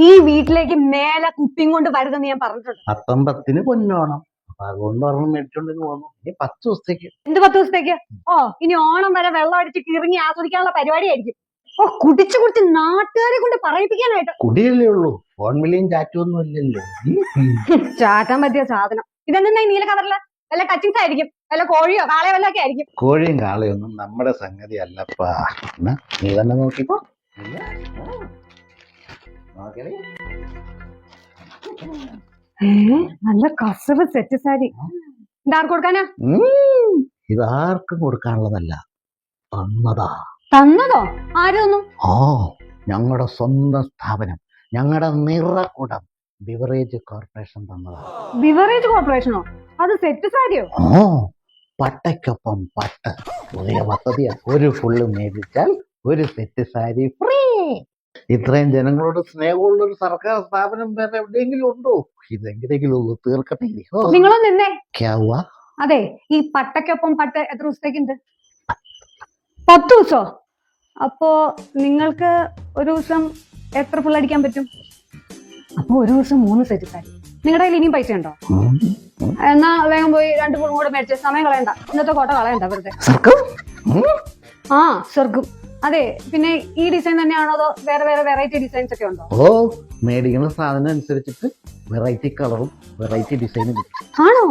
ഈ വീട്ടിലേക്ക് മേലെ കുപ്പിയും കൊണ്ട് വരുതെന്ന് ഞാൻ പറഞ്ഞിട്ടുണ്ട്. 19 പൊന്നോണം, അപ്പൊ അതുകൊണ്ട് ഒരെണ്ണം മേടിച്ചോണ്ടെങ്കിൽ പോന്നു. ഇനി 10 ദിവസത്തേക്ക്. എന്ത് 10 ദിവസത്തേക്ക്? ഓ, ഇനി ഓണം വരെ വെള്ളം അടിച്ച് കിറങ്ങി ആസ്വദിക്കാനുള്ള പരിപാടിയായിരിക്കും. ഓ, കുടിച്ചു കുടിച്ച് നാട്ടുകാരെ കൊണ്ട് പറയിപ്പിക്കാനായിട്ട്. കുടിയല്ലേ ഉള്ളൂ, ഫോൺ വിളിയും ചാറ്റും ഒന്നും ഇല്ലല്ലോ. ചാറ്റാൻ പറ്റിയ സാധനം ഇതെന്താ ഈ നീല കവറില്? വല്ല കച്ചിങ്സ് ആയിരിക്കും, വല്ല കോഴിയോ കാളയോ വല്ല ഒക്കെ ആയിരിക്കും. കോഴിയും കാളയൊന്നും നമ്മുടെ സംഗതി അല്ലപ്പാ. നീ തന്നെ നോക്കിപ്പോ. നല്ല കസവ് സെറ്റ് സാരി. ഇതാർക്ക് കൊടുക്കാനാ? ഇതാർക്കും കൊടുക്കാനുള്ളതല്ല, തന്നതാ. തന്നതോ? ആര് തന്നു? ഓ, ഞങ്ങളുടെ സ്വന്തം സ്ഥാപനം, ഞങ്ങളുടെ നിറകുടം ബിവറേജ് കോർപ്പറേഷൻ തന്നതാ. ബിവറേജ് കോർപ്പറേഷനോ? അത് സെറ്റ് സാരിയോ? ഓ, പട്ടയ്ക്കൊപ്പം പട്ട് പുതിയ പദ്ധതിയാ. ഒരു ഫുള്ള് മേടിച്ചാൽ ഒരു സെറ്റ് സാരി ഫ്രീ. ഇത്രയും ജനങ്ങളോട് സ്നേഹമുള്ളൊരു സർക്കാർ സ്ഥാപനം വേറെ എവിടെയെങ്കിലും ഉണ്ടോ? ഇതെങ്ങനെയെങ്കിലും തീർക്കട്ടെ. നിങ്ങളും നിന്നേ. ക്യാവാ? അതെ, ഈ പട്ടയ്ക്കൊപ്പം പട്ട് എത്ര ദിവസത്തേക്കുണ്ട്? 10 ദിവസോ? അപ്പോ നിങ്ങൾക്ക് ഒരു ദിവസം എത്ര ഫുൾ അടിക്കാൻ പറ്റും? അപ്പൊ ഒരു ദിവസം 3 സെറ്റ് സാരി. നിങ്ങളുടെ കയ്യിൽ ഇനിയും പൈസ ഉണ്ടോ? എന്നാ വേഗം പോയി 2 ഫുള്ളും കൂടെ മേടിച്ച് സമയം കളയണ്ട, ഇന്നത്തെ കോട്ട കളയണ്ട വെറുതെ. ആ, സ്വർഗം. അതെ, പിന്നെ ഈ ഡിസൈൻ തന്നെയാണോ അതോ വേറെ വേറെ വെറൈറ്റി ഡിസൈൻസ് ഒക്കെ ഉണ്ടോ? ഓ, മേടിക്കുന്ന സാധനം അനുസരിച്ചിട്ട് വെറൈറ്റി കളറും വെറൈറ്റി ഡിസൈനും. ആണോ?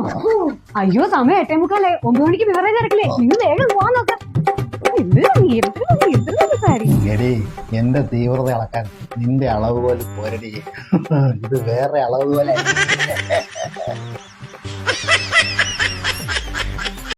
അയ്യോ, സമയം 8:45. 9 മണിക്ക് ബിവറേജ് ഇറക്കില്ലേ? നിങ്ങൾ വേഗം പോവാൻ നോക്ക. എടേ, എന്റെ തീവ്രത അളക്കാൻ നിന്റെ അളവ് പോലെ പോരടി. ഇത് വേറെ അളവ് പോലെ.